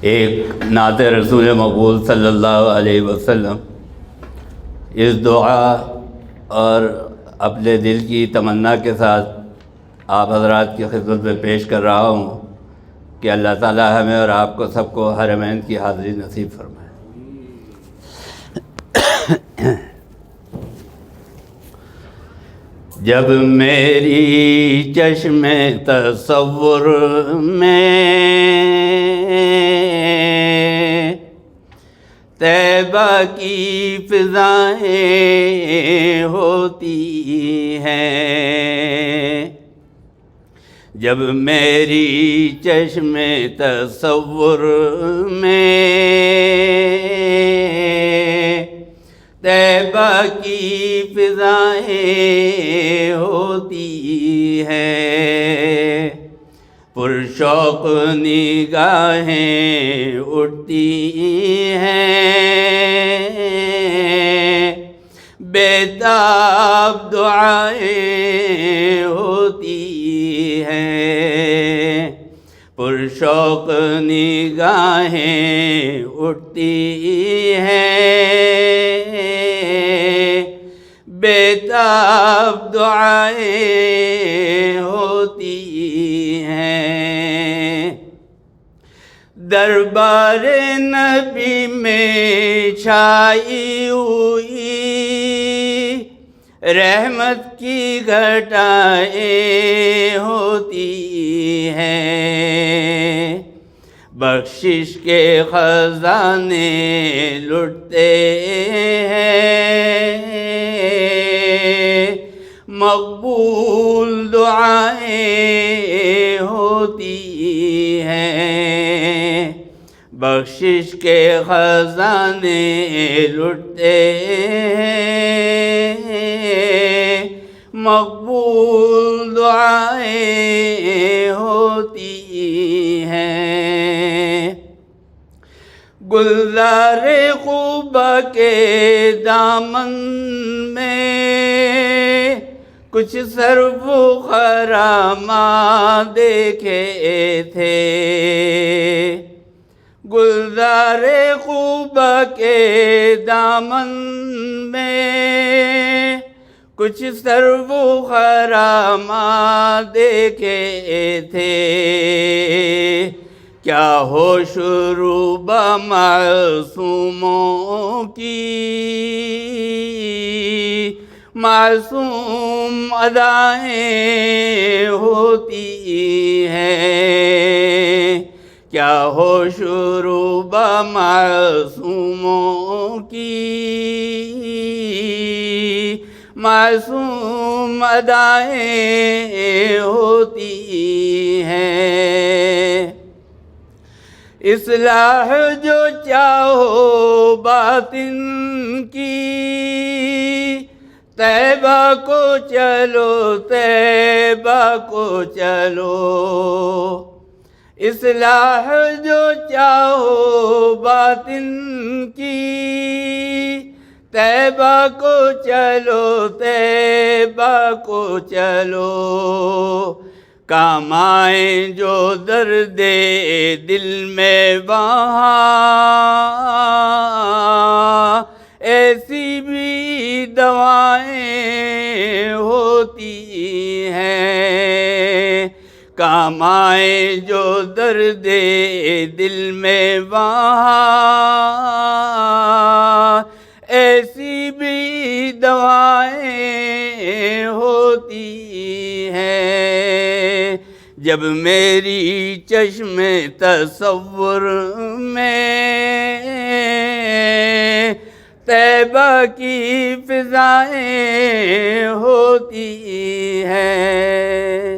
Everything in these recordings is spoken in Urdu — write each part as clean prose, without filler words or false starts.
ایک نعت رسول مقبول صلی اللہ علیہ وسلم، اس دعا اور اپنے دل کی تمنا کے ساتھ آپ حضرات کی خدمت میں پیش کر رہا ہوں کہ اللہ تعالی ہمیں اور آپ کو سب کو حرمین کی حاضری نصیب فرمائے۔ جب میری چشم تصور میں طیبہ کی فضائیں ہوتی ہیں، جب میری چشم تصور میں طیبہ کی فضائیں ہوتی ہیں، پرشوق نگاہیں اٹھتی ہیں، بیتاب دعائیں ہوتی ہیں، پرشوق نگاہیں اٹھتی ہیں، بیتاب دعائیں ہوتی ہیں۔ دربار نبی میں چھائی ہوئی رحمت کی گھٹائیں ہوتی ہیں، بخشش کے خزانے لٹتے ہیں، مقبول دعائیں ہوتی ہیں، بخشش کے خزانے لٹتے ہیں، مقبول دعائیں ہوتی ہیں۔ گلزار قبا کے دامن میں کچھ سرو خراماں دیکھے تھے، گلزار قبا کے دامن میں کچھ سرو خراماں دیکھے تھے، کیا ہو شروع معصوموں کی معصوم ادائیں ہوتی ہیں، کیا ہو شروع معصوموں کی معصوم ادائیں ہوتی ہیں۔ اصلاح جو چاہو باطن کی طیبہ کو چلو، طیبہ کو چلو، اصلاح جو چاہو باطن کی طیبہ کو چلو، طیبہ کو چلو، کام آئیں جو درد دل میں وہاں، ایسی بھی دوائیں ہوتی ہیں، کام آئیں جو درد دل میں وہاں، ایسی بھی دوائیں ہوتی ہیں، جب میری چشم تصور میں طیبہ کی فضائیں ہوتی ہیں۔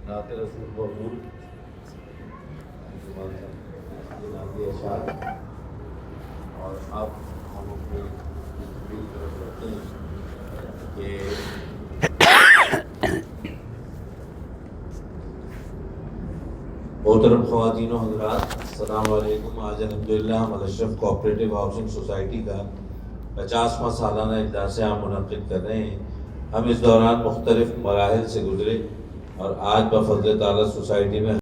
نعت رسول مقبول اور آپ ہم اپنے طرف رکھتے ہیں کہ محترم خواتین و حضرات، السلام علیکم۔ آج الحمدللہ ہم الاشرف کوآپریٹو ہاؤسنگ سوسائٹی کا 50واں سالانہ اجلاس عام منعقد کر رہے ہیں۔ ہم اس دوران مختلف مراحل سے گزرے اور آج بفضل تعالیٰ سوسائٹی میں